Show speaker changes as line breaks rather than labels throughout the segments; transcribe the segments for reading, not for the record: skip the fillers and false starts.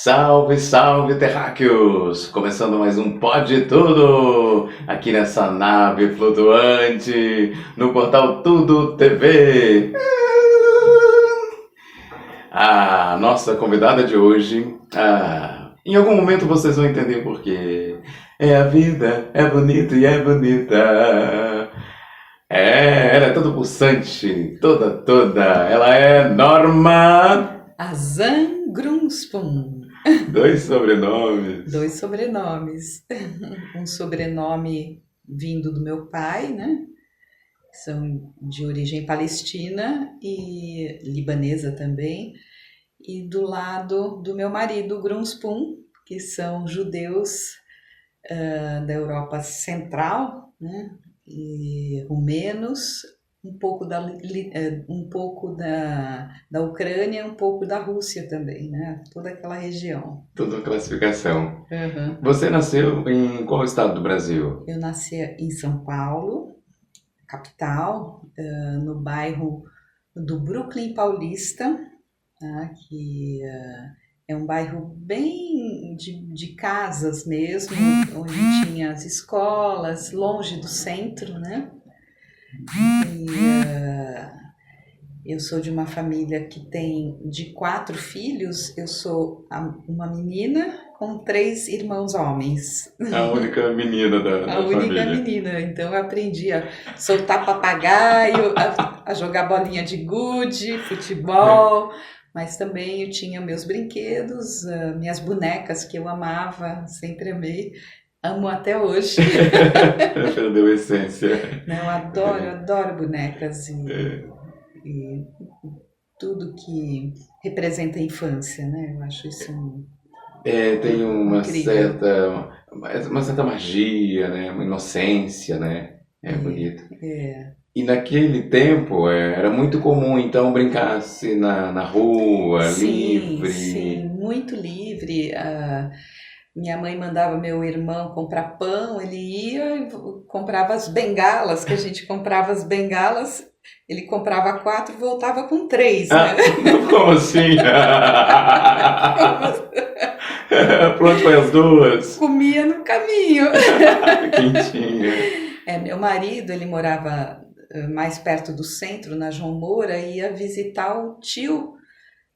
Salve, salve, terráqueos! Começando mais um Pode Tudo, aqui nessa nave flutuante, no portal Tudo TV. A nossa convidada de hoje, em algum momento vocês vão entender por quê. É a vida, é bonita e é bonita. Ela é toda pulsante, toda. Ela é Norma.
Azan Grunspun.
Dois sobrenomes.
Dois sobrenomes. Um sobrenome vindo do meu pai, né? São de origem palestina e libanesa também. E do lado do meu marido, Grunspun, que são judeus da Europa Central, né? E rumenos, um pouco da Ucrânia, um pouco da Rússia também, né? Toda aquela região.
Tudo uma classificação.
Uhum.
Você nasceu em qual estado do Brasil?
Eu nasci em São Paulo, capital, no bairro do Brooklyn Paulista, tá? Que é um bairro bem de casas mesmo, onde tinha as escolas, longe do centro, né? E eu sou de uma família que tem de 4 filhos, eu sou uma menina com 3 irmãos homens.
A única menina da
A única
família.
menina, então eu aprendi a soltar papagaio, a jogar bolinha de gude, futebol, mas também eu tinha meus brinquedos, minhas bonecas que eu amava, sempre amei, amo até hoje.
Perdeu a essência.
Não, adoro bonecas e tudo que representa a infância, né? Eu acho isso
Tem uma
incrível.
certa magia, né? Uma inocência, né? É bonito.
É.
E naquele tempo era muito comum, então, brincar-se na rua,
Sim,
livre.
muito livre. Minha mãe mandava meu irmão comprar pão, ele ia e comprava as bengalas, que a gente comprava as bengalas, ele comprava 4 e voltava com 3, né?
Como assim? Pronto, foi as duas.
Comia no caminho.
Quentinha.
Meu marido, ele morava mais perto do centro, na João Moura, e ia visitar o tio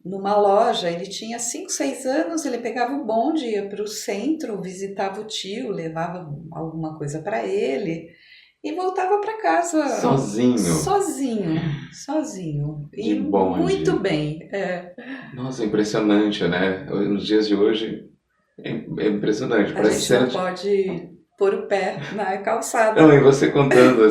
numa loja. Ele tinha 5, 6 anos, ele pegava o bonde, ia para o centro, visitava o tio, levava alguma coisa para ele e voltava para casa
Sozinho.
sozinho.
De
E
bonde.
muito bem.
Nossa, impressionante, né? Nos dias de hoje é impressionante.
A
Parece
gente
cena
não
de...
pode pôr o pé na calçada.
Não, e você contando,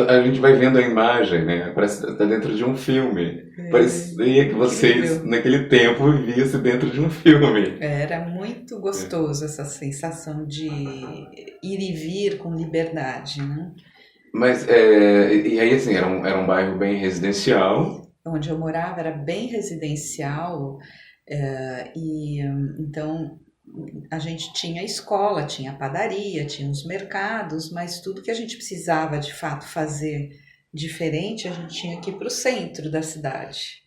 a gente vai vendo a imagem, né? Parece que tá dentro de um filme. Parecia que vocês,
Incrível.
naquele tempo, viviam-se dentro de um filme.
Era muito gostoso essa sensação de ir e vir com liberdade, né?
Mas, e aí, assim, era um bairro bem residencial.
Onde eu morava era bem residencial, então a gente tinha escola, tinha padaria, tinha os mercados, mas tudo que a gente precisava de fato fazer diferente, a gente tinha que ir para o centro da cidade.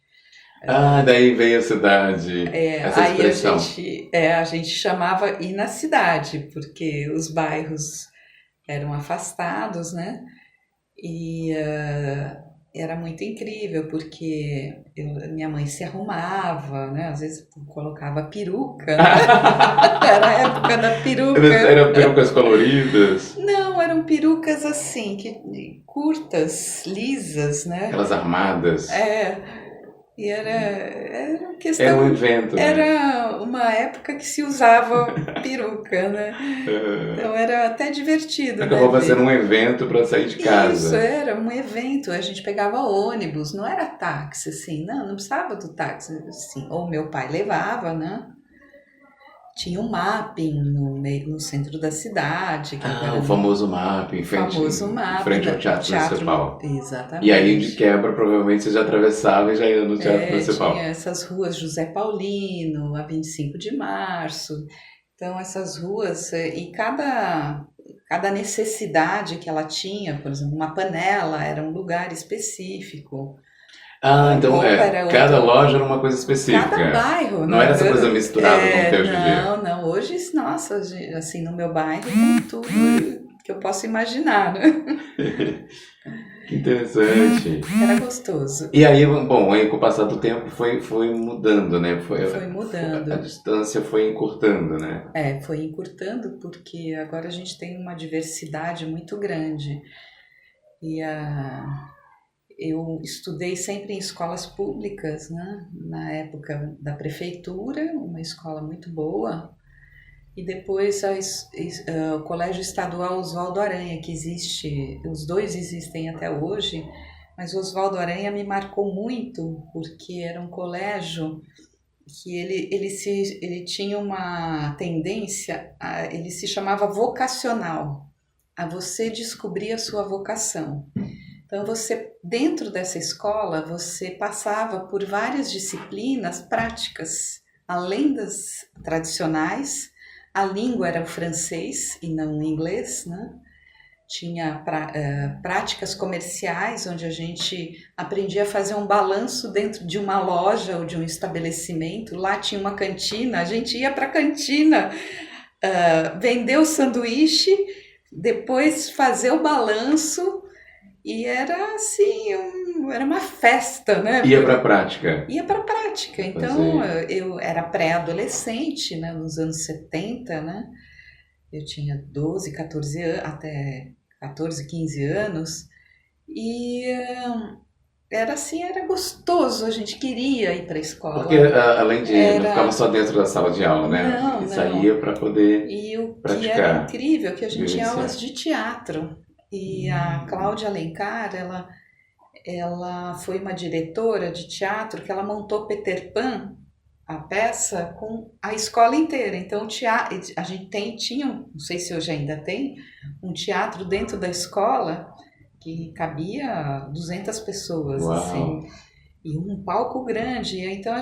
Daí veio a cidade, essa
Aí
expressão.
a gente chamava ir na cidade, porque os bairros eram afastados, né? E era muito incrível, porque minha mãe se arrumava, né? Às vezes colocava peruca, né? Era a época da peruca.
Eram perucas coloridas,
Não, eram perucas assim, curtas, lisas, né?
aquelas armadas.
E era questão.
Era um evento, né?
Era uma época que se usava peruca, né? Então era até divertido,
Acabou
né?
fazendo um evento para sair de casa.
Isso, era um evento. A gente pegava ônibus, não era táxi, assim, não precisava do táxi, assim. Ou meu pai levava, né? Tinha um mapping no centro da cidade. Que era
O famoso mapping, em frente ao Teatro Municipal.
Exatamente.
E aí, de quebra, provavelmente você já atravessava e já ia no Teatro Municipal.
Tinha essas ruas José Paulino, a 25 de Março. Então, essas ruas, e cada necessidade que ela tinha, por exemplo, uma panela era um lugar específico.
Ah,
A
então
roupa era
cada
outro.
loja era uma coisa
Cada
específica.
bairro,
Não era essa
né?
coisa misturada como tem hoje em dia.
Não. Hoje, nossa, assim, no meu bairro tem tudo que eu posso imaginar, né?
Que interessante.
Era gostoso.
E aí, bom, aí com o passar do tempo foi mudando, né?
Foi
A
mudando.
distância foi encurtando, né?
Foi encurtando porque agora a gente tem uma diversidade muito grande. E eu estudei sempre em escolas públicas, né? Na época da prefeitura, uma escola muito boa. E depois o Colégio Estadual Oswaldo Aranha, que existe, os dois existem até hoje, mas o Oswaldo Aranha me marcou muito, porque era um colégio que ele tinha uma tendência, ele se chamava vocacional, a você descobrir a sua vocação. Então você, dentro dessa escola, você passava por várias disciplinas práticas, além das tradicionais. A língua era o francês e não o inglês, né? Tinha práticas comerciais, onde a gente aprendia a fazer um balanço dentro de uma loja ou de um estabelecimento. Lá tinha uma cantina, a gente ia para a cantina vender o sanduíche, depois fazer o balanço, e era assim, era uma festa, né?
Ia para a prática.
Ia para a prática. Então, eu era pré-adolescente, né, nos anos 70, né? Eu tinha 12, 14 anos, até 14, 15 anos, e era assim, era gostoso, a gente queria ir para a escola.
Porque além de não ficava só dentro da sala de aula, né?
Não.
Saía para poder
E o
praticar.
que era incrível, que a gente tinha
vivenciar.
aulas de teatro. E a Cláudia Alencar, ela foi uma diretora de teatro que ela montou Peter Pan, a peça, com a escola inteira. Então, a gente tinha, não sei se hoje ainda tem, um teatro dentro da escola que cabia 200 pessoas,
Uau.
assim, e um palco grande. Então,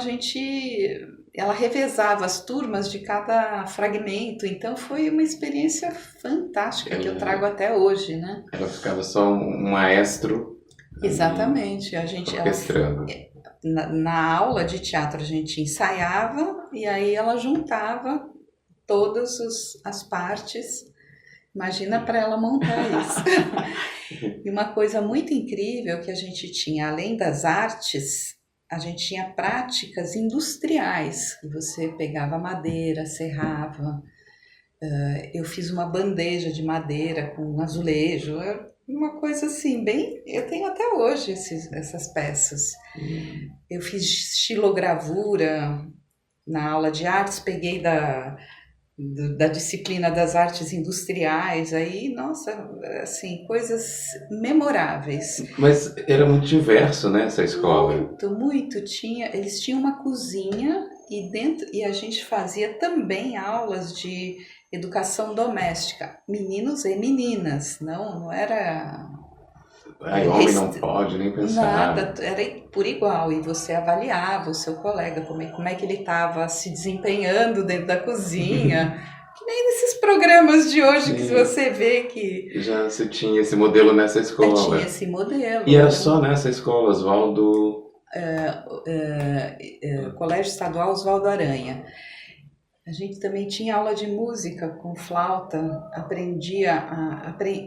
ela revezava as turmas de cada fragmento. Então, foi uma experiência fantástica que eu trago até hoje, né?
Ela ficava só um maestro.
Exatamente.
Orquestrando.
Na aula de teatro a gente ensaiava e aí ela juntava todas as partes. Imagina para ela montar isso. E uma coisa muito incrível que a gente tinha, além das artes, a gente tinha práticas industriais, que você pegava madeira, serrava. Eu fiz uma bandeja de madeira com azulejo, uma coisa assim, bem... Eu tenho até hoje essas peças. Eu fiz estilogravura na aula de artes, peguei da disciplina das artes industriais, aí, nossa, assim, coisas memoráveis.
Mas era muito diverso, né, essa escola?
Muito. Eles tinham uma cozinha e a gente fazia também aulas de educação doméstica, meninos e meninas, não era...
Aí homem não pode nem pensar.
Nada, era por igual, e você avaliava o seu colega, como é que ele estava se desempenhando dentro da cozinha, que nem nesses programas de hoje. Sim. Que você vê que...
Já se tinha esse modelo nessa escola.
Tinha esse modelo.
E era só nessa escola, Oswaldo...
Colégio Estadual Oswaldo Aranha. A gente também tinha aula de música com flauta.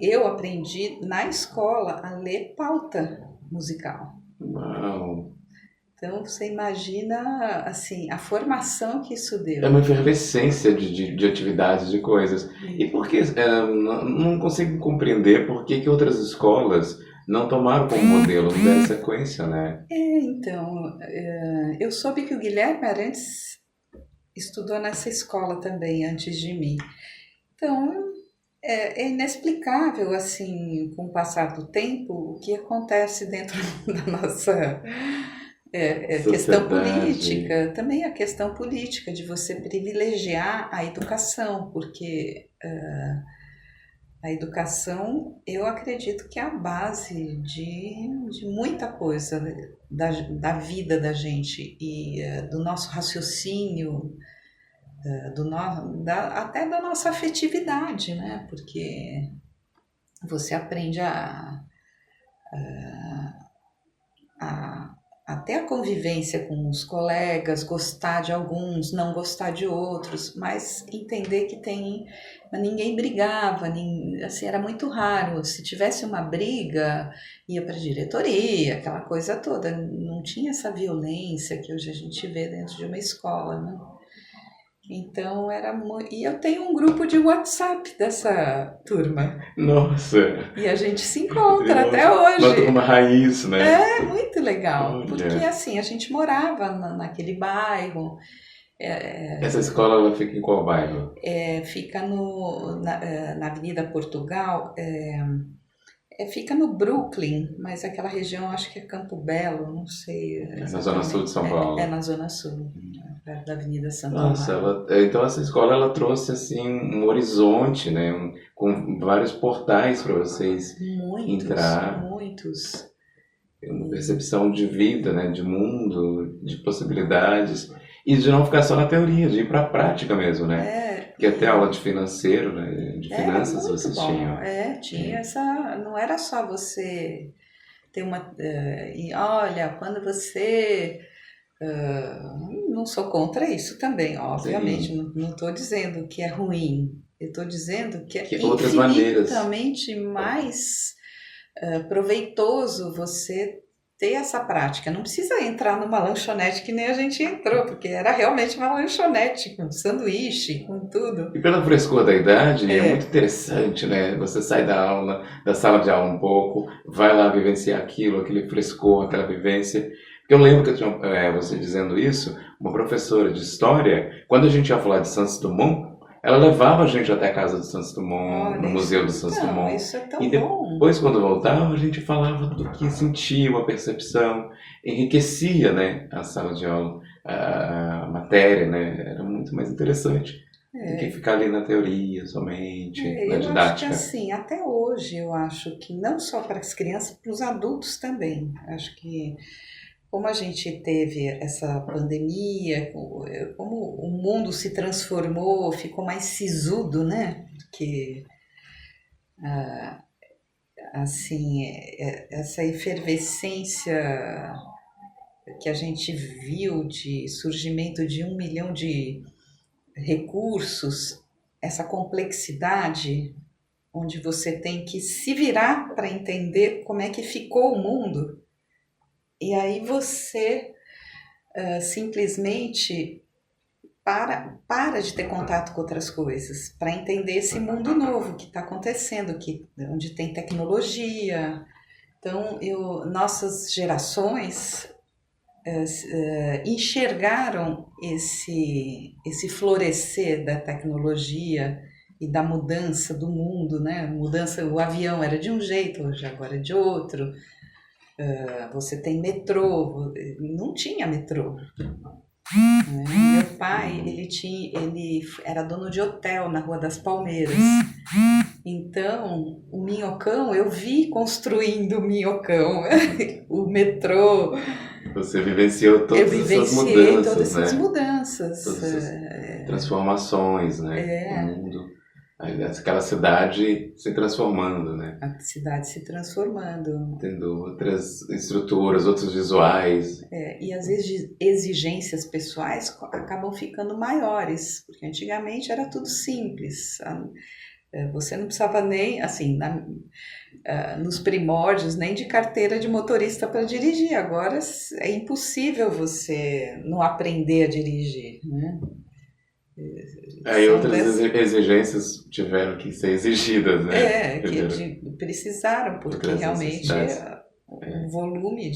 Eu aprendi na escola a ler pauta musical.
Uau!
Então você imagina assim, a formação que isso deu.
É uma efervescência de atividades, de coisas. E por que não consigo compreender por que outras escolas não tomaram como modelo, não deram sequência, né?
Então, eu soube que o Guilherme Arantes estudou nessa escola também antes de mim. Então, é inexplicável, assim, com o passar do tempo, o que acontece dentro da nossa questão política. Também a questão política de você privilegiar a educação, porque a educação, eu acredito que é a base de muita coisa da vida da gente e do nosso raciocínio, até da nossa afetividade, né? Porque você aprende a até a convivência com os colegas, gostar de alguns, não gostar de outros, mas entender que ninguém brigava, assim, era muito raro. Se tivesse uma briga, ia para a diretoria, aquela coisa toda. Não tinha essa violência que hoje a gente vê dentro de uma escola, né? Então era muito. E eu tenho um grupo de WhatsApp dessa turma.
Nossa!
E a gente se encontra até hoje.
Uma turma raiz, né?
É muito legal.
Olha.
Porque assim, a gente morava naquele bairro.
Essa escola ela fica em qual bairro?
Fica na Avenida Portugal. Fica no Brooklyn, mas aquela região acho que é Campo Belo, não sei.
Na Zona Sul de São Paulo.
Na Zona Sul, perto da Avenida Santa
Nossa,
Amaro.
então essa escola ela trouxe assim um horizonte, né, com vários portais para vocês entrar.
Muitos.
Uma percepção de vida, né, de mundo, de possibilidades e de não ficar só na teoria, de ir para a prática mesmo, né? Porque até aula de financeiro, né, de finanças vocês tinham.
Tinha essa. Não era só você ter uma. E olha, quando você. Não sou contra isso também, obviamente. Não estou dizendo que é ruim. Eu estou dizendo que é infinitamente mais proveitoso você ter essa prática. Não precisa entrar numa lanchonete que nem a gente entrou, porque era realmente uma lanchonete, com sanduíche, com tudo.
E pela frescor da idade, é muito interessante, né? Você sai da sala de aula um pouco, vai lá vivenciar aquele frescor, aquela vivência. Porque eu lembro que eu tinha, você dizendo isso, uma professora de história, quando a gente ia falar de Santos Dumont, ela levava a gente até a casa do Santos Dumont, no Museu do Santos Dumont.
Isso é tão
e depois, quando voltava, a gente falava do que sentia, uma percepção, enriquecia, né, a sala de aula, a matéria, né, era muito mais interessante do que ficar ali na teoria somente, na didática.
Eu acho que assim, até hoje eu acho que não só para as crianças, para os adultos também. Acho que como a gente teve essa pandemia, como o mundo se transformou, ficou mais sisudo, né? Que, assim, essa efervescência que a gente viu de surgimento de 1 milhão de recursos, essa complexidade, onde você tem que se virar para entender como é que ficou o mundo. E aí você simplesmente para de ter contato com outras coisas, para entender esse mundo novo que está acontecendo, onde tem tecnologia. Então, nossas gerações enxergaram esse florescer da tecnologia e da mudança do mundo, né? O avião era de um jeito, hoje agora é de outro. Você tem metrô, não tinha metrô. Meu pai, ele era dono de hotel na Rua das Palmeiras. Então, o Minhocão, eu vi construindo o Minhocão, o metrô.
Você vivenciou todas essas mudanças,
todas essas mudanças.
Todas essas transformações, né? No mundo. Aquela cidade se transformando, né?
A cidade se transformando.
Tendo outras estruturas, outros visuais.
E as exigências pessoais acabam ficando maiores, porque antigamente era tudo simples. Você não precisava nem, assim, nos primórdios, nem de carteira de motorista para dirigir. Agora é impossível você não aprender a dirigir, né?
Aí outras exigências tiveram que ser exigidas, né?
Que precisaram, porque realmente o volume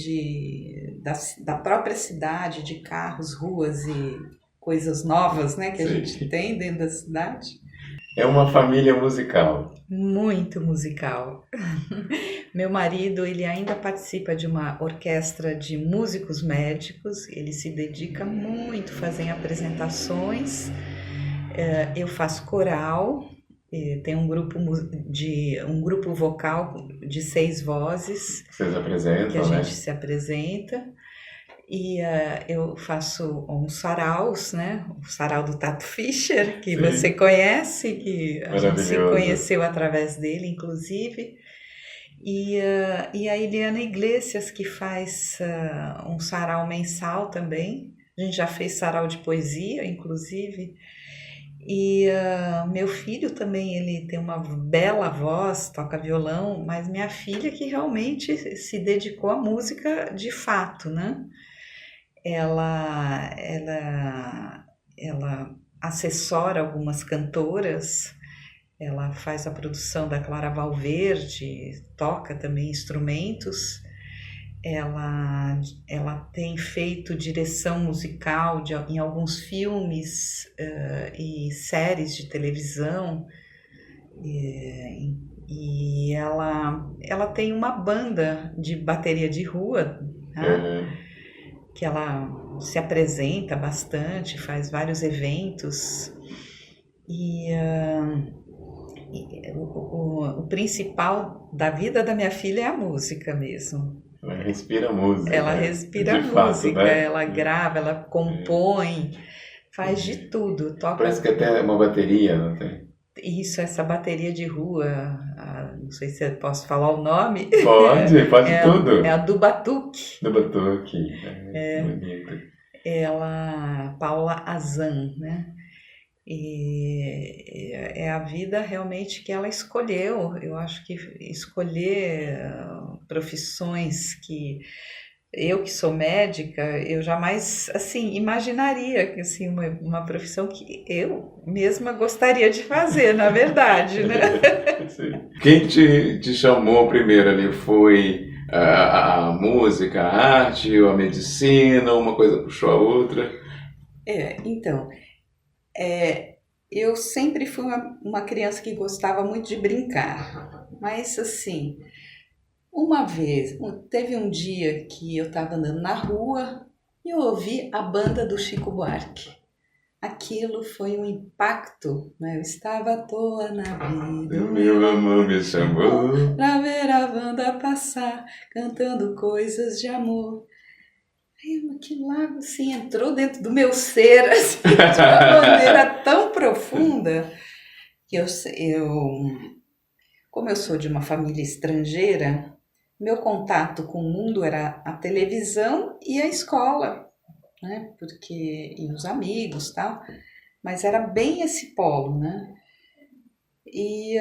da própria cidade, de carros, ruas e coisas novas, né, que a gente tem dentro da cidade.
É uma família musical.
Muito musical. Meu marido, ele ainda participa de uma orquestra de músicos médicos, ele se dedica muito a fazer apresentações. Eu faço coral, tem um grupo vocal de 6 vozes.
Vocês apresentam,
que a gente se apresenta. E eu faço uns saraus, né? O sarau do Tato Fischer, que você conhece, que a gente se conheceu através dele, inclusive. E a Eliana Iglesias, que faz um sarau mensal também. A gente já fez sarau de poesia, inclusive. E meu filho também, ele tem uma bela voz, toca violão, mas minha filha que realmente se dedicou à música de fato, né? Ela assessora algumas cantoras, ela faz a produção da Clara Valverde, toca também instrumentos, ela tem feito direção musical em alguns filmes e séries de televisão, e ela tem uma banda de bateria de rua, né? Que ela se apresenta bastante, faz vários eventos, e o principal da vida da minha filha é a música mesmo.
Ela respira música.
Ela respira
de
música,
fato, né?
ela grava, ela compõe, faz de tudo. Toca...
Parece que até uma bateria, não tem?
Isso, essa bateria de rua, não sei se eu posso falar o nome.
Pode tudo.
É a do batuque.
Do batuque, bonito.
Ela, Paula Azan, né? E é a vida realmente que ela escolheu. Eu acho que escolher profissões que eu, que sou médica, eu jamais assim imaginaria que assim uma profissão que eu mesma gostaria de fazer, na verdade, né?
Sim. Quem te chamou primeiro ali foi a música, a arte, ou a medicina, uma coisa puxou a outra?
Então, eu sempre fui uma criança que gostava muito de brincar, mas assim, uma vez, teve um dia que eu estava andando na rua e eu ouvi a banda do Chico Buarque. Aquilo foi um impacto, né? Eu estava à toa na vida.
Meu amor me chamou
pra ver a banda passar, cantando coisas de amor. Aí aquilo lá assim, entrou dentro do meu ser assim, de uma maneira tão profunda que como eu sou de uma família estrangeira, meu contato com o mundo era a televisão e a escola, né? E os amigos e tal, mas era bem esse polo, né? E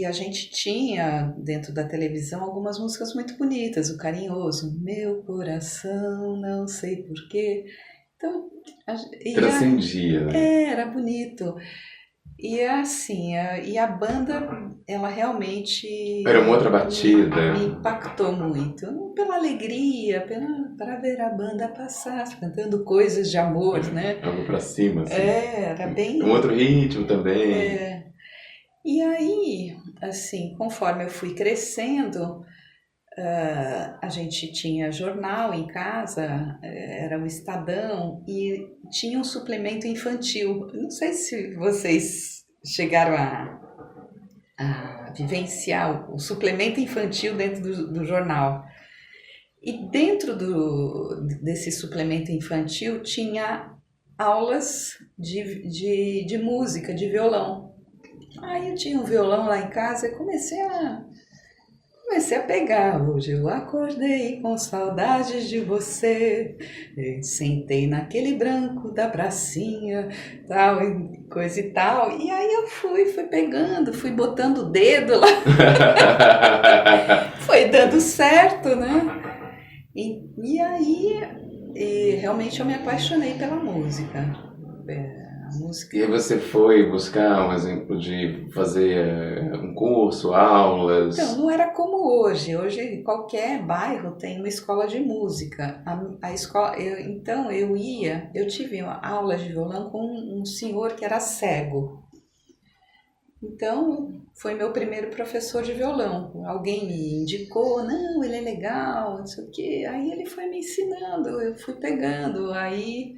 a gente tinha dentro da televisão algumas músicas muito bonitas, o Carinhoso, Meu Coração, Não Sei Porquê. Então,
transcendia, né?
Era bonito. E assim, e a banda, ela realmente
era uma outra batida,
me impactou muito, pela alegria, para ver a banda passar, cantando coisas de amor, né?
Algo pra cima, assim.
Era bem...
Um outro ritmo também.
E aí, assim, conforme eu fui crescendo, a gente tinha jornal em casa, era o Estadão, e tinha um suplemento infantil. Não sei se vocês chegaram a vivenciar o suplemento infantil dentro do jornal. E dentro desse suplemento infantil tinha aulas de música, de violão. Aí eu tinha um violão lá em casa e comecei a pegar. Hoje eu acordei com saudades de você, sentei naquele branco da pracinha, tal, coisa e tal. E aí eu fui pegando, fui botando o dedo lá. Foi dando certo, né? E aí realmente eu me apaixonei pela música.
E aí você foi buscar um exemplo de fazer um curso, aulas?
Então, não era como hoje. Hoje qualquer bairro tem uma escola de música. A escola, eu tive aula de violão com um senhor que era cego. Então, foi meu primeiro professor de violão. Alguém me indicou, não, ele é legal, não sei o quê. Aí ele foi me ensinando, eu fui pegando. Aí...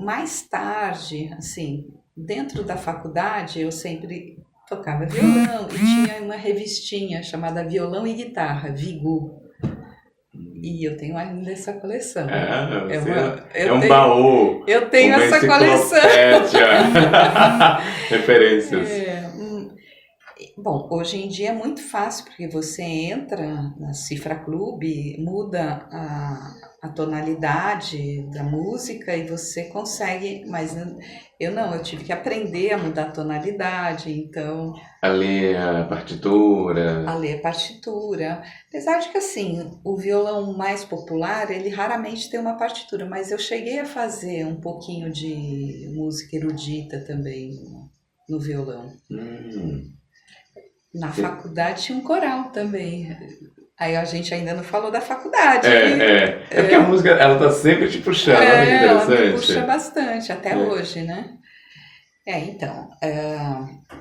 mais tarde, assim, dentro da faculdade eu sempre tocava violão e tinha uma revistinha chamada Violão e Guitarra, Vigu. E eu tenho ainda essa coleção.
Um baú.
Eu tenho essa coleção.
Referências.
Bom, hoje em dia é muito fácil, porque você entra na Cifra Clube, muda a tonalidade da música e você consegue, mas eu não, eu tive que aprender a mudar a tonalidade, então
A ler a partitura.
a ler partitura. Apesar de que, assim, o violão mais popular, ele raramente tem uma partitura, mas eu cheguei a fazer um pouquinho de música erudita também no violão. Na faculdade tinha um coral também. Aí a gente ainda não falou da faculdade.
É porque a música, ela tá sempre te puxando, olha que
Ela me
interessante.
puxa bastante, até hoje, né? Então,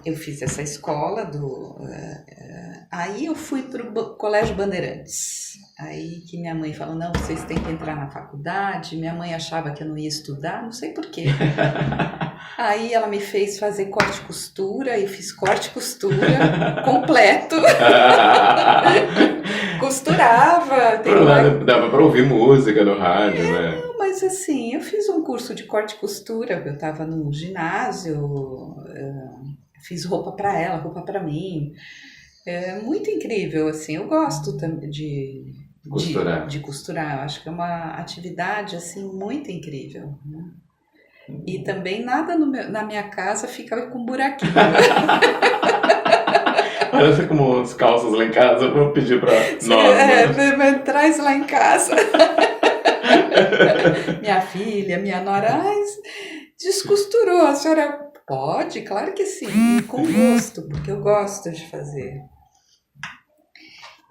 eu fiz essa escola aí eu fui para o Colégio Bandeirantes. Aí que minha mãe falou, não, vocês têm que entrar na faculdade. Minha mãe achava que eu não ia estudar, não sei por quê. Aí ela me fez fazer corte e costura, e fiz corte e costura completo. Costurava.
Dava pra ouvir música no rádio, né?
Não, mas assim, eu fiz um curso de corte e costura, eu estava no ginásio, fiz roupa para ela, roupa para mim. É muito incrível, assim, eu gosto de costurar, eu acho que é uma atividade, assim, muito incrível, né? E também nada na minha casa fica com buraquinho.
Parece como as calças lá em casa, eu vou pedir pra nós.
Traz lá em casa. Minha filha, minha nora, descosturou, a senhora pode? Claro que sim, com gosto, porque eu gosto de fazer.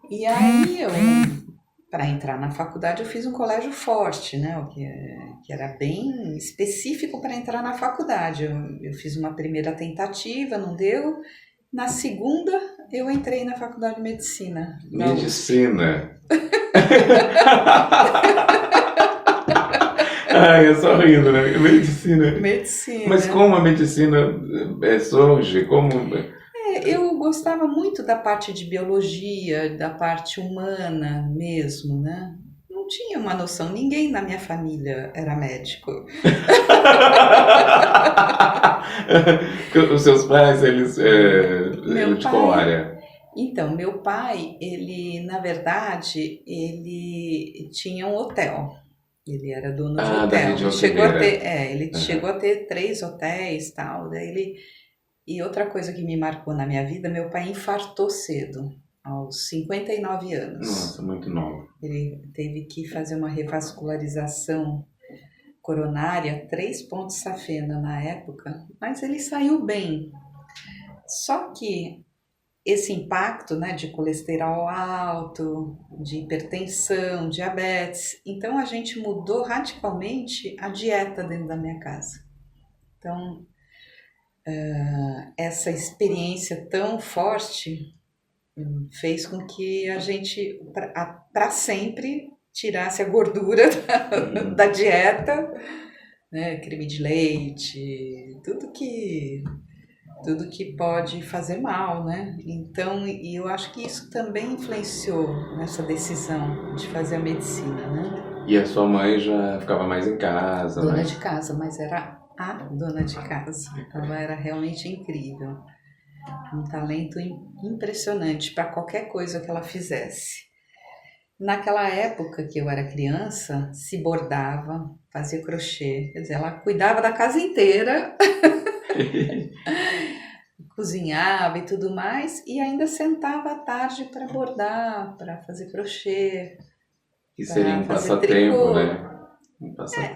E aí, para entrar na faculdade, eu fiz um colégio forte, né? Que era bem específico para entrar na faculdade. Eu fiz uma primeira tentativa, não deu. Na segunda, eu entrei na faculdade de medicina.
Medicina? Ai, eu só rindo, né? Medicina. Mas como a medicina surge? Como...
Eu gostava muito da parte de biologia, da parte humana mesmo, né? Não tinha uma noção, ninguém na minha família era médico.
Os seus pais, eles de qual área?
Então, meu pai, ele, na verdade, ele tinha um hotel. Ele era dono de hotel. Ele chegou a ter 3 hotéis e tal. E outra coisa que me marcou na minha vida, meu pai infartou cedo, aos 59 anos.
Nossa, muito novo.
Ele teve que fazer uma revascularização coronária, 3 pontos safena na época, mas ele saiu bem. Só que esse impacto, né, de colesterol alto, de hipertensão, diabetes, então a gente mudou radicalmente a dieta dentro da minha casa. Então, essa experiência tão forte fez com que a gente, para sempre, tirasse a gordura da dieta, né? Creme de leite, tudo que pode fazer mal, né? Então, e eu acho que isso também influenciou nessa decisão de fazer a medicina, né?
E a sua mãe já ficava mais em casa,
Dona de casa, mas era a dona de casa. Ela era realmente incrível. Um talento impressionante para qualquer coisa que ela fizesse. Naquela época que eu era criança, se bordava, fazia crochê, quer dizer, ela cuidava da casa inteira, cozinhava e tudo mais, e ainda sentava à tarde para bordar, para fazer crochê.
Que seria um passatempo, né?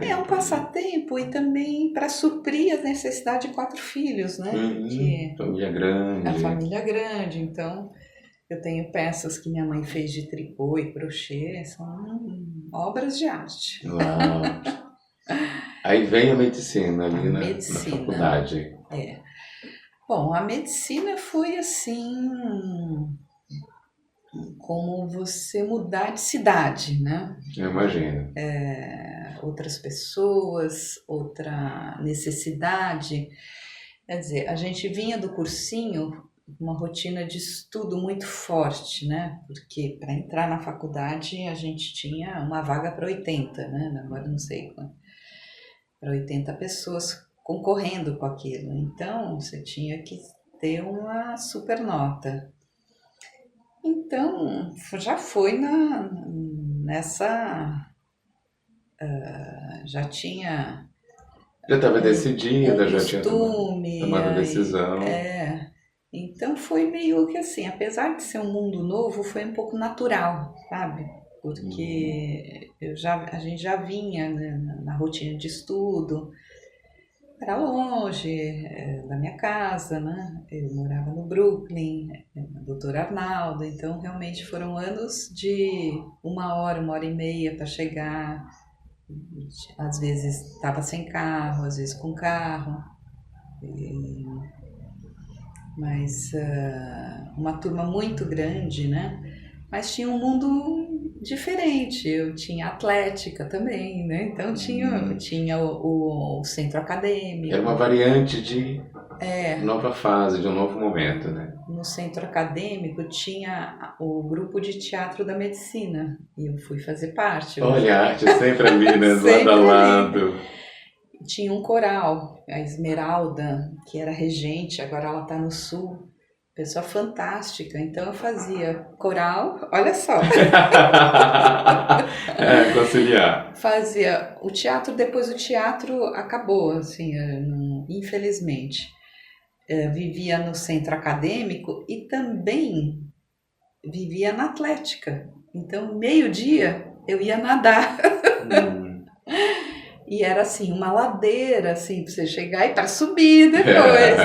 É um passatempo e também para suprir a necessidade de 4 filhos, né?
Família grande.
A família grande, então eu tenho peças que minha mãe fez de tricô e crochê, são obras de arte.
Uau. Aí vem a medicina ali na faculdade.
Bom, a medicina foi assim, como você mudar de cidade, né?
Eu imagino.
Outras pessoas, outra necessidade. Quer dizer, a gente vinha do cursinho uma rotina de estudo muito forte, né? Porque para entrar na faculdade a gente tinha uma vaga para 80, né? Agora não sei quanto. Para 80 pessoas concorrendo com aquilo. Então, você tinha que ter uma super nota. Então, já foi nessa. Já tinha
Já estava
um
decidida, já tinha
costume,
tomado a
aí,
decisão.
então foi meio que assim, apesar de ser um mundo novo, foi um pouco natural, sabe? Porque a gente já vinha, né, na rotina de estudo, era longe da minha casa, né? Eu morava no Brooklyn, na Doutor Arnaldo, então realmente foram anos de 1 hora e meia para chegar. Às vezes estava sem carro, às vezes com carro, mas uma turma muito grande, né? Mas tinha um mundo diferente. Eu tinha atlética também, né? Então tinha o centro
Era
acadêmico.
uma variante de nova fase, de um novo momento, né?
No centro acadêmico tinha o grupo de teatro da medicina e eu fui fazer parte.
Olha, a arte sempre ali, né? Lado
Sempre
a
ali.
lado.
Tinha um coral, a Esmeralda, que era regente, agora ela está no sul. Pessoa fantástica. Então eu fazia coral, olha só.
Conciliar.
Fazia o teatro, depois o teatro acabou, assim, infelizmente. Vivia no centro acadêmico e também vivia na atlética. Então, meio-dia eu ia nadar. E era assim, uma ladeira, assim, para você chegar e para subir depois.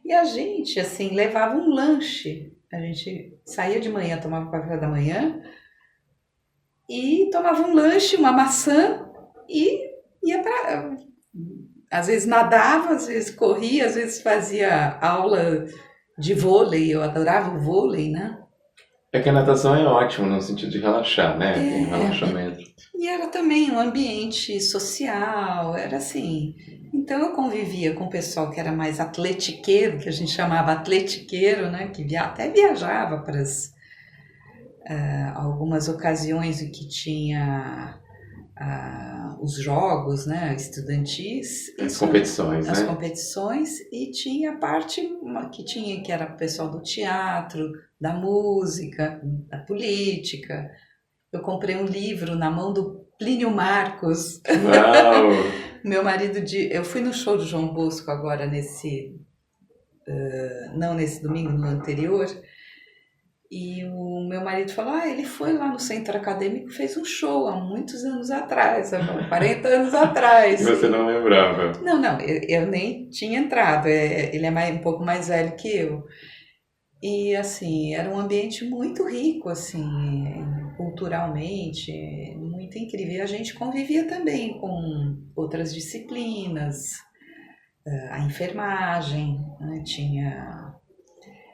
E a gente, assim, levava um lanche. A gente saía de manhã, tomava café da manhã e tomava um lanche, uma maçã e ia para... Às vezes nadava, às vezes corria, às vezes fazia aula de vôlei. Eu adorava o vôlei, né?
É que a natação é ótimo no sentido de relaxar, né? Tem um relaxamento.
E era também um ambiente social, era assim. Então eu convivia com o pessoal que era mais atletiqueiro, que a gente chamava atletiqueiro, né? Que até viajava para algumas ocasiões em que tinha os jogos, né? Estudantis.
As competições,
As
né?
competições, e tinha a parte que era o pessoal do teatro, da música, da política. Eu comprei um livro na mão do Plínio Marcos.
Uau!
Meu marido eu fui no show do João Bosco agora não nesse domingo, no anterior, e o meu marido falou, ele foi lá no centro acadêmico, fez um show há muitos anos atrás, há 40 anos atrás.
E você não lembrava?
Não, eu nem tinha entrado, ele é um pouco mais velho que eu. E assim, era um ambiente muito rico, assim, culturalmente, muito incrível. E a gente convivia também com outras disciplinas, a enfermagem, né?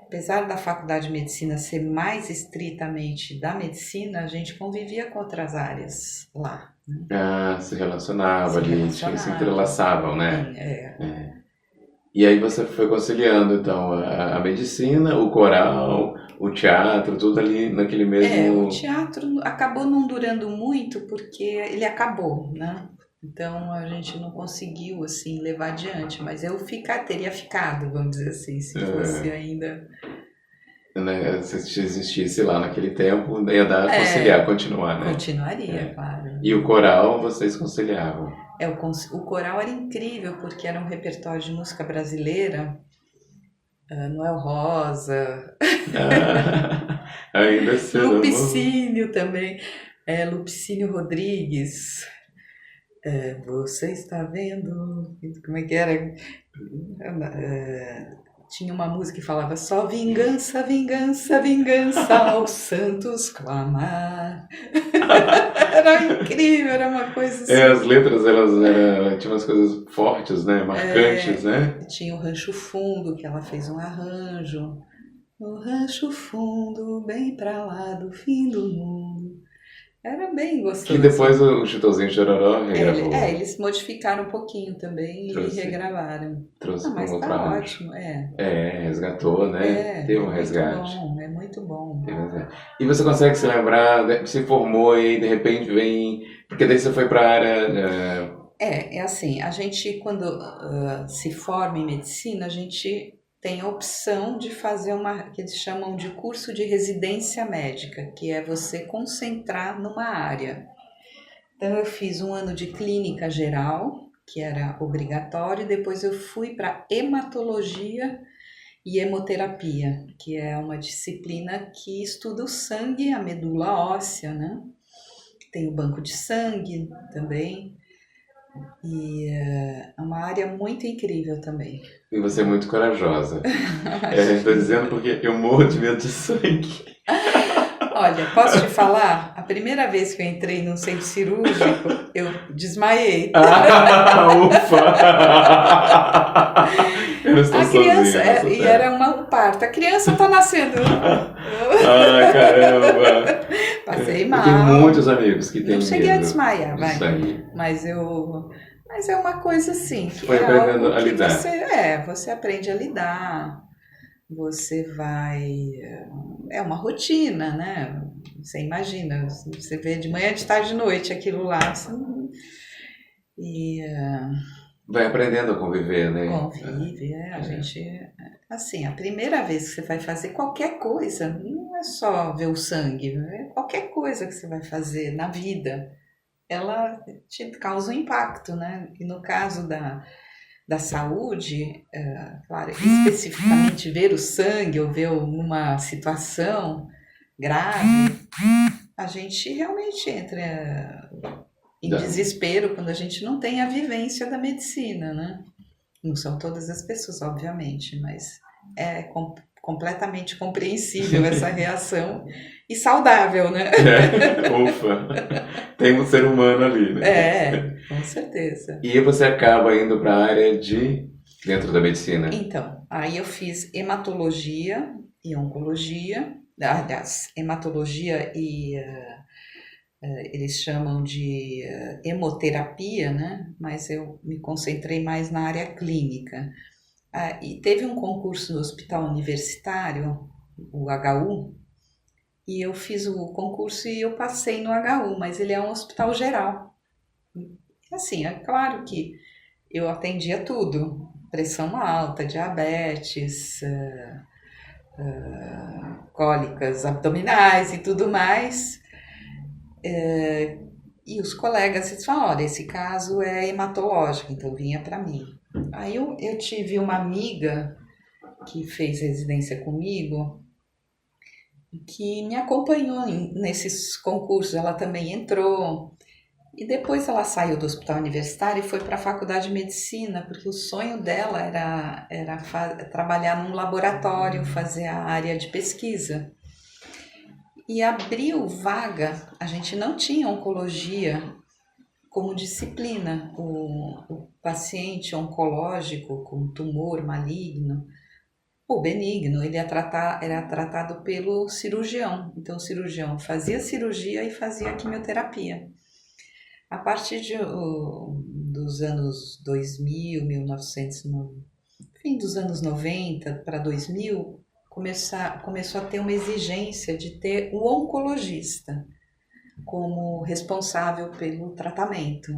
Apesar da faculdade de medicina ser mais estritamente da medicina, a gente convivia com outras áreas lá. Né?
Se relacionava ali, se entrelaçavam, né?
É.
E aí você foi conciliando, então, a medicina, o coral, o teatro, tudo ali naquele mesmo...
O teatro acabou não durando muito porque ele acabou, né? Então a gente não conseguiu, assim, levar adiante. Mas eu teria ficado, vamos dizer assim, se fosse ainda...
Se existisse lá naquele tempo, ia dar a conciliar, continuar, né?
Continuaria, claro.
E o coral, vocês conciliavam?
O coral era incrível, porque era um repertório de música brasileira, Noel Rosa,
ainda cedo,
Lupicínio também, Lupicínio Rodrigues, você está vendo, como é que era? Tinha uma música que falava só vingança, vingança, vingança aos santos clamar. Era incrível, era uma coisa assim.
As letras, elas tinham umas coisas fortes, né? Marcantes, né?
Tinha o Rancho Fundo, que ela fez um arranjo. No Rancho Fundo, bem pra lá do fim do mundo. Era bem gostoso.
E depois o Chitãozinho Chororó regravou.
Eles modificaram um pouquinho também e regravaram. Mas tá ótimo,
resgatou, né? Teve um resgate.
É muito bom.
E você consegue se lembrar, se formou e de repente vem... Porque daí você foi para a área
É assim, a gente quando se forma em medicina, a gente tem a opção de fazer que eles chamam de curso de residência médica, que é você concentrar numa área. Então eu fiz um ano de clínica geral, que era obrigatório, e depois eu fui para hematologia e hemoterapia, que é uma disciplina que estuda o sangue, a medula óssea, né? Tem o banco de sangue também, e é uma área muito incrível também.
E você é muito corajosa. Estou dizendo porque eu morro de medo de sangue.
Olha, posso te falar? A primeira vez que eu entrei num centro cirúrgico, eu desmaiei.
Ufa! Eu não estou
A criança,
sozinho
e era um parto, a criança tá nascendo.
Ai, caramba!
Passei
Eu
mal.
tenho muitos amigos que têm
Não cheguei a
medo
desmaiar, vai.
disso aí.
Mas é uma coisa assim, que
Foi
é
aprendendo
algo
a
que
lidar.
você aprende a lidar, você vai, é uma rotina, né? Você imagina, você vê de manhã, de tarde, de noite aquilo lá, e
Vai aprendendo a conviver, né?
convive, a gente, assim, a primeira vez que você vai fazer qualquer coisa, não é só ver o sangue, é qualquer coisa que você vai fazer na vida, ela te causa um impacto, né? E no caso da saúde, claro, especificamente ver o sangue ou ver uma situação grave, a gente realmente entra em desespero quando a gente não tem a vivência da medicina, né? Não são todas as pessoas, obviamente, mas é completamente compreensível essa reação e saudável, né?
Ufa! Tem um ser humano ali, né?
Com certeza.
E você acaba indo para a área dentro da medicina?
Então, aí eu fiz hematologia e oncologia, aliás, hematologia e eles chamam de hemoterapia, né? Mas eu me concentrei mais na área clínica. E teve um concurso no hospital universitário, o HU, e eu fiz o concurso e eu passei no HU, mas ele é um hospital geral. Assim, é claro que eu atendia tudo, pressão alta, diabetes, cólicas abdominais e tudo mais. E os colegas eles falam, olha, esse caso é hematológico, então vinha para mim. Aí eu tive uma amiga que fez residência comigo, que me acompanhou nesses concursos, ela também entrou. E depois ela saiu do hospital universitário e foi para a faculdade de medicina, porque o sonho dela era trabalhar num laboratório, fazer a área de pesquisa. E abriu vaga, a gente não tinha oncologia como disciplina. O paciente oncológico com tumor maligno ou benigno, ele era tratado pelo cirurgião. Então o cirurgião fazia cirurgia e fazia quimioterapia. A partir dos anos 2000, 1990, fim dos anos 90 para 2000, começou a ter uma exigência de ter o oncologista como responsável pelo tratamento.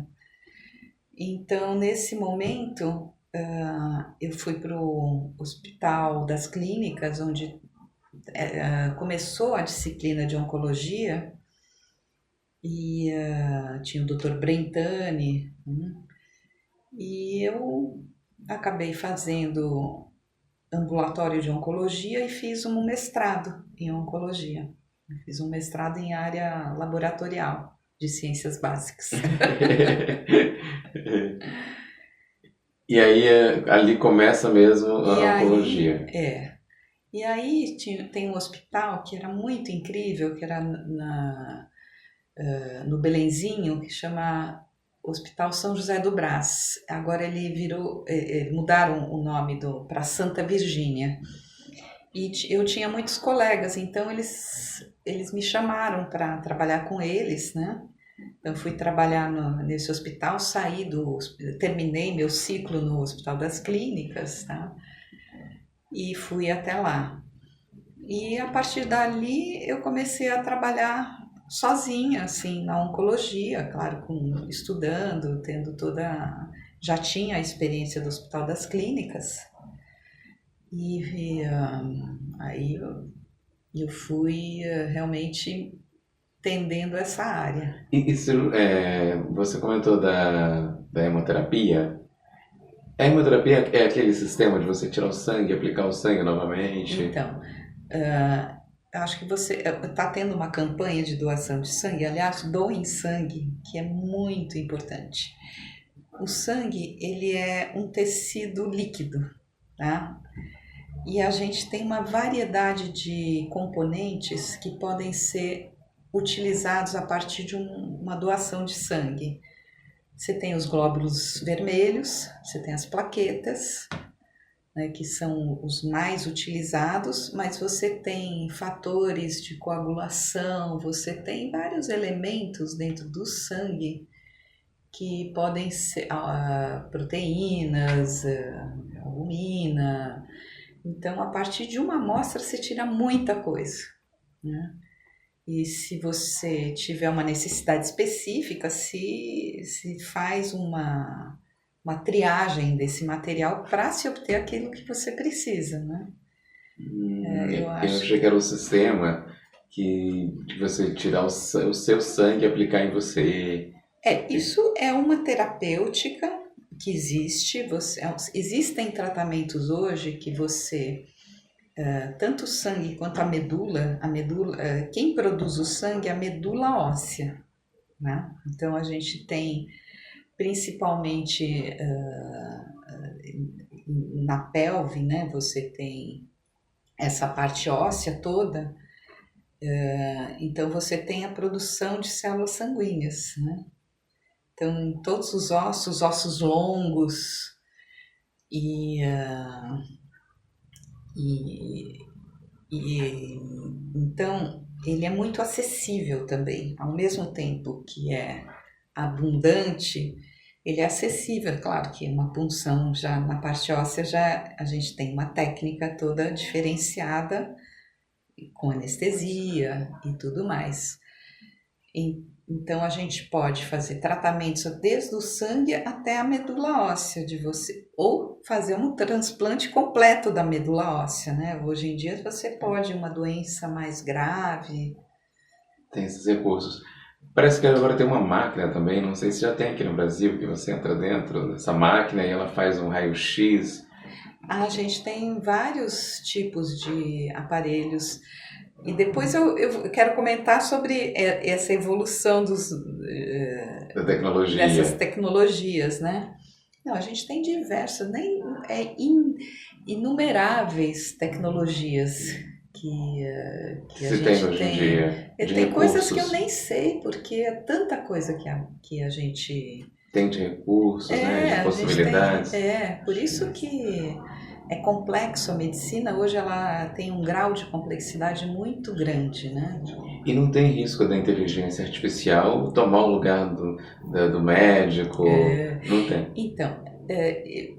Então, nesse momento, eu fui para o Hospital das Clínicas, onde começou a disciplina de oncologia, e tinha o Dr. Brentani, e eu acabei fazendo ambulatório de oncologia e fiz um mestrado em oncologia. Fiz um mestrado em área laboratorial de ciências básicas.
E aí ali começa mesmo a oncologia.
E aí tem um hospital que era muito incrível, que era no Belenzinho, que chama Hospital São José do Brás. Agora ele mudaram o nome para Santa Virgínia. E eu tinha muitos colegas, então eles me chamaram para trabalhar com eles, né? Então fui trabalhar nesse hospital, terminei meu ciclo no Hospital das Clínicas, tá? E fui até lá. E a partir dali eu comecei a trabalhar sozinha, assim, na oncologia, claro, estudando, tendo toda. Já tinha a experiência do Hospital das Clínicas, e aí eu fui realmente tendendo essa área.
Você comentou da hemoterapia. A hemoterapia é aquele sistema de você tirar o sangue, aplicar o sangue novamente?
Então, acho que você está tendo uma campanha de doação de sangue. Aliás, doem sangue, que é muito importante. O sangue, ele é um tecido líquido, tá? E a gente tem uma variedade de componentes que podem ser utilizados a partir de uma doação de sangue. Você tem os glóbulos vermelhos, você tem as plaquetas, né, que são os mais utilizados, mas você tem fatores de coagulação, você tem vários elementos dentro do sangue que podem ser proteínas, albumina. Então, a partir de uma amostra, você tira muita coisa, né? E se você tiver uma necessidade específica, se faz uma triagem desse material para se obter aquilo que você precisa, né?
Eu achei que era um sistema de você tirar o seu sangue e aplicar em você.
Isso é uma terapêutica que existe. Existem tratamentos hoje que você... tanto o sangue quanto a medula, quem produz o sangue é a medula óssea, né? Então a gente tem principalmente na pelve, né? Você tem essa parte óssea toda, então você tem a produção de células sanguíneas, né? Então em todos os ossos longos então ele é muito acessível também, ao mesmo tempo que é abundante, ele é acessível. Claro que uma punção já na parte óssea já a gente tem uma técnica toda diferenciada com anestesia e tudo mais. Então a gente pode fazer tratamentos desde o sangue até a medula óssea de você, ou fazer um transplante completo da medula óssea, né? Hoje em dia você pode, uma doença mais grave.
Tem esses recursos. Parece que agora tem uma máquina também, não sei se já tem aqui no Brasil, que você entra dentro dessa máquina e ela faz um raio-x.
A gente tem vários tipos de aparelhos. E depois eu quero comentar sobre essa evolução
Da tecnologia.
dessas tecnologias, né? Não, a gente tem diversas, inumeráveis tecnologias que a
Se
gente
tem hoje em dia.
Tem coisas que eu nem sei, porque é tanta coisa que a gente...
Tem de recursos, né? De possibilidades.
Por isso que é complexo a medicina. Hoje ela tem um grau de complexidade muito grande, né?
E não tem risco da inteligência artificial tomar o lugar do médico? Não tem.
Então,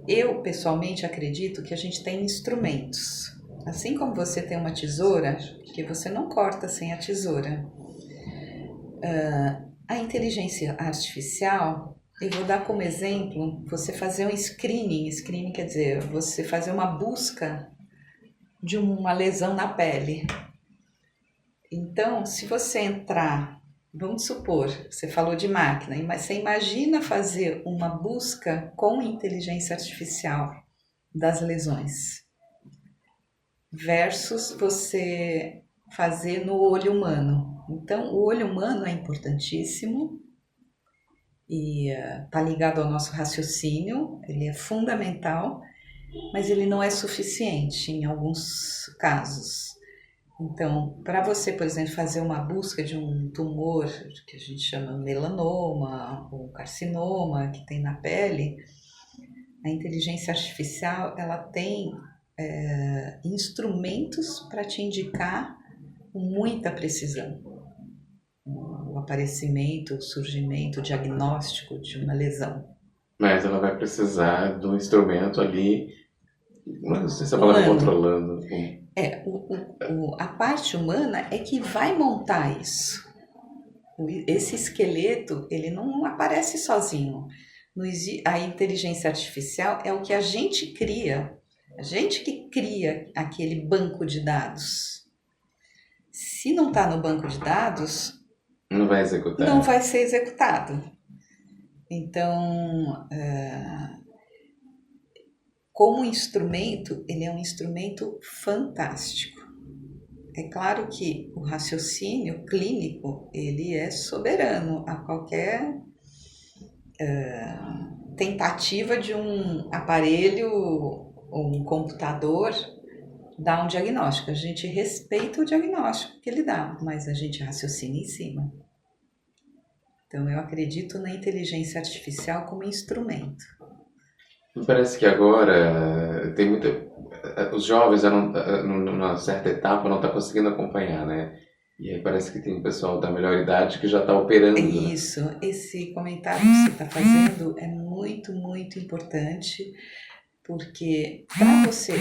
eu pessoalmente acredito que a gente tem instrumentos. Assim como você tem uma tesoura, que você não corta sem a tesoura. A inteligência artificial, eu vou dar como exemplo, você fazer um screening. Screening quer dizer, você fazer uma busca de uma lesão na pele. Então, se você entrar, vamos supor, você falou de máquina, mas você imagina fazer uma busca com inteligência artificial das lesões versus você fazer no olho humano. Então, o olho humano é importantíssimo e está ligado ao nosso raciocínio, ele é fundamental, mas ele não é suficiente em alguns casos. Então, para você, por exemplo, fazer uma busca de um tumor que a gente chama melanoma ou carcinoma que tem na pele, a inteligência artificial ela tem instrumentos para te indicar com muita precisão o aparecimento, o surgimento, o diagnóstico de uma lesão.
Mas ela vai precisar de um instrumento ali, não sei se a palavra controlando.
A parte humana é que vai montar isso. esse esqueleto, ele não aparece sozinho. A inteligência artificial é o que a gente cria. A gente que cria aquele banco de dados. Se não está no banco de dados,
Não vai executar.
não vai ser executado. Então, como instrumento, ele é um instrumento fantástico. É claro que o raciocínio clínico, ele é soberano a qualquer tentativa de um aparelho ou um computador dar um diagnóstico. A gente respeita o diagnóstico que ele dá, mas a gente raciocina em cima. Então, eu acredito na inteligência artificial como instrumento.
Me parece que agora tem muita... Os jovens, numa certa etapa, não estão conseguindo acompanhar, né? E aí parece que tem um pessoal da melhor idade que já está operando.
Isso, esse comentário que você está fazendo é muito, muito importante, porque para você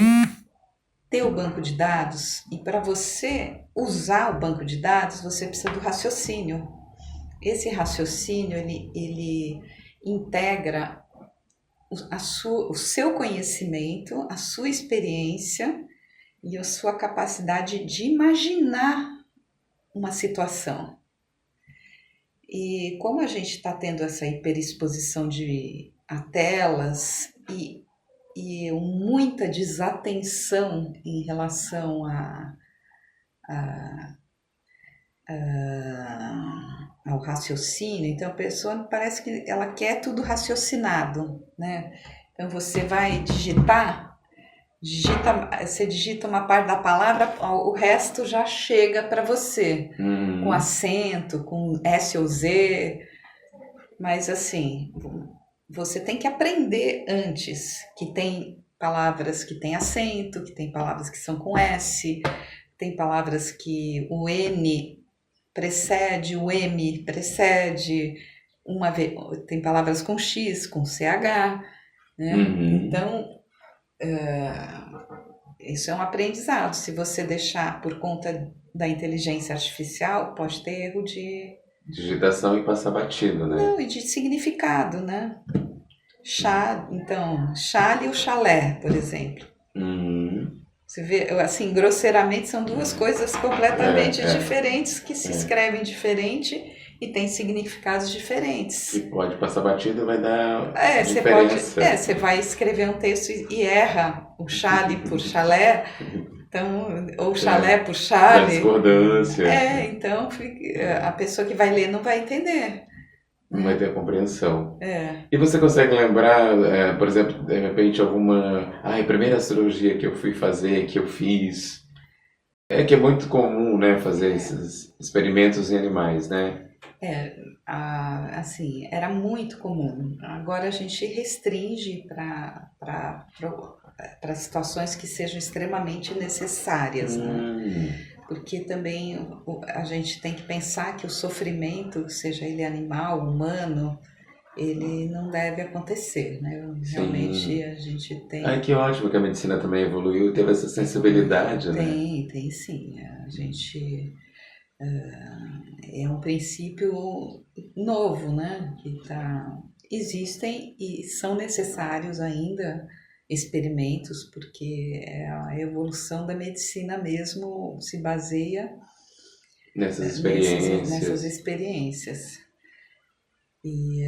ter o banco de dados e para você usar o banco de dados, você precisa do raciocínio. Esse raciocínio, ele integra o seu conhecimento, a sua experiência e a sua capacidade de imaginar uma situação. E como a gente está tendo essa hiperexposição a telas e muita desatenção em relação ao raciocínio, então a pessoa parece que ela quer tudo raciocinado, né? Então você vai você digita uma parte da palavra, o resto já chega para você, com acento, com S ou Z, mas assim, você tem que aprender antes que tem palavras que têm acento, que tem palavras que são com S, tem palavras que o N precede, o M precede, tem palavras com X, com CH, né? Então, isso é um aprendizado. Se você deixar por conta da inteligência artificial, pode ter erro de
digitação e passar batido, né?
Não, e de significado, né? Então, chale ou chalé, por exemplo. Você vê, assim, grosseiramente são duas coisas completamente diferentes que se escrevem diferente e têm significados diferentes.
E pode passar batido, vai dar
diferença. Você vai escrever um texto e erra o chale por chalé, então, ou chalé por chale.
Discordância.
Então a pessoa que vai ler não vai entender.
Não vai ter a compreensão. E você consegue lembrar, por exemplo, de repente, alguma... primeira cirurgia que eu fui fazer, que eu fiz... que é muito comum, né, fazer esses experimentos em animais, né?
Assim, era muito comum. Agora a gente restringe para situações que sejam extremamente necessárias, né? Porque também a gente tem que pensar que o sofrimento, seja ele animal, humano, ele não deve acontecer, né? Realmente a gente tem...
que ótimo que a medicina também evoluiu e teve essa sensibilidade, né?
Tem sim. A gente... é um princípio novo, né? Existem e são necessários ainda experimentos, porque a evolução da medicina mesmo se baseia
nessas
experiências.
E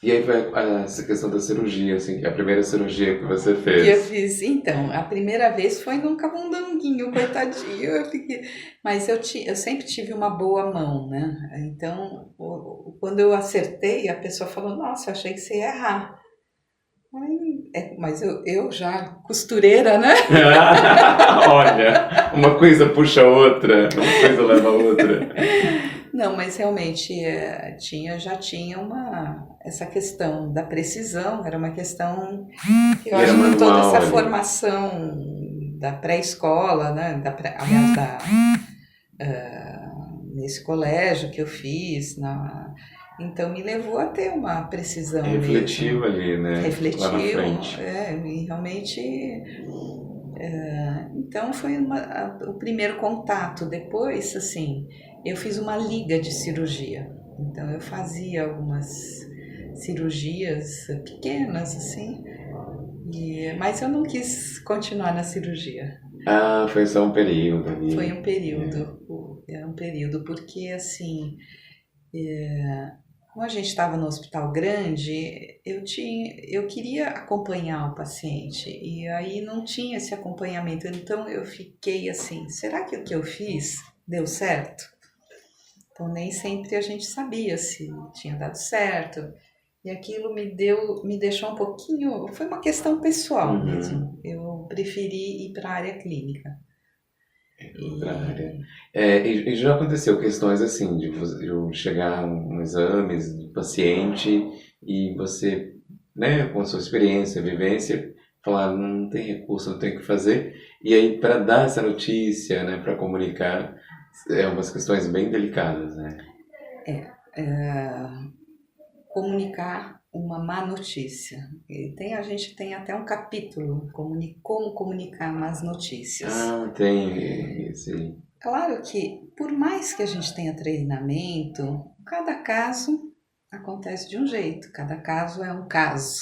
aí vai essa questão da cirurgia, assim, a primeira cirurgia que você fez.
Que eu fiz, então, a primeira vez foi num camundonguinho, coitadinho, mas eu sempre tive uma boa mão, né? Então, quando eu acertei, a pessoa falou, nossa, eu achei que você ia errar. Mas eu já, costureira, né?
Olha, uma coisa puxa a outra, uma coisa leva a outra.
Não, mas realmente já tinha essa questão da precisão, era uma questão que eu acho que toda essa formação da pré-escola, né? Nesse colégio que eu fiz, então me levou a ter uma precisão
refletiva mesmo. Ali, né?
Refletiu,
lá na frente.
E realmente Então foi o primeiro contato. Depois, assim, eu fiz uma liga de cirurgia. Então eu fazia algumas cirurgias pequenas, assim, mas eu não quis continuar na cirurgia.
Ah, foi só um período ali.
Foi um período, porque assim, como a gente estava no hospital grande, eu queria acompanhar o paciente e aí não tinha esse acompanhamento. Então eu fiquei assim, será que o que eu fiz deu certo? Então nem sempre a gente sabia se tinha dado certo. E aquilo me deixou um pouquinho, foi uma questão pessoal mesmo. Eu preferi ir para a área clínica.
Outra área. E já aconteceu questões assim, de chegar um exames do paciente e você, né, com a sua experiência, vivência, falar, não tem recurso, não tem o que fazer. E aí, para dar essa notícia, né, para comunicar, umas questões bem delicadas, né?
Comunicar uma má notícia. A gente tem até um capítulo, como comunicar más notícias.
Ah, tem, sim.
Claro que, por mais que a gente tenha treinamento, cada caso acontece de um jeito, cada caso é um caso.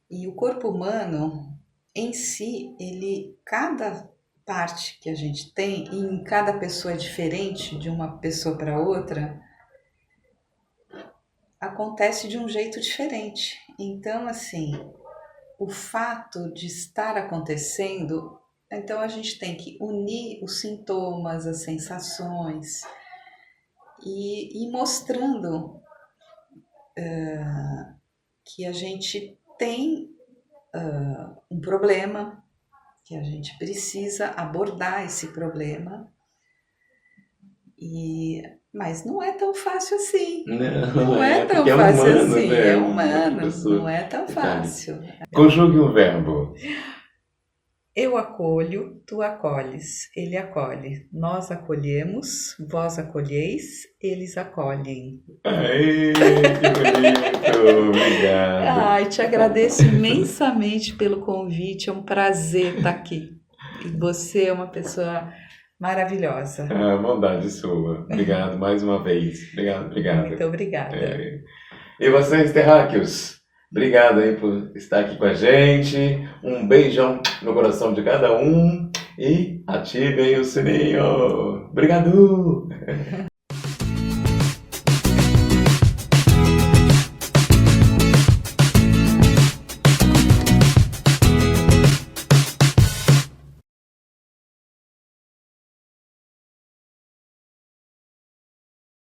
E o corpo humano, em si, cada parte que a gente tem, e em cada pessoa é diferente de uma pessoa para outra, acontece de um jeito diferente. Então, assim, o fato de estar acontecendo, então a gente tem que unir os sintomas, as sensações e ir mostrando que a gente tem um problema, que a gente precisa abordar esse problema, mas não é tão fácil assim. Não é tão fácil
humano,
assim.
né?
É humano, não é tão fácil.
Conjugue um verbo.
Eu acolho, tu acolhes, ele acolhe. Nós acolhemos, vós acolheis, eles acolhem.
Aê, que bonito! Obrigado.
Ai, te agradeço imensamente pelo convite. É um prazer estar aqui. E você é uma pessoa maravilhosa.
Ah, bondade sua. Obrigado mais uma vez. Obrigado.
Muito obrigada.
E vocês, terráqueos, obrigado aí por estar aqui com a gente. Um beijão no coração de cada um e ativem o sininho. Obrigado!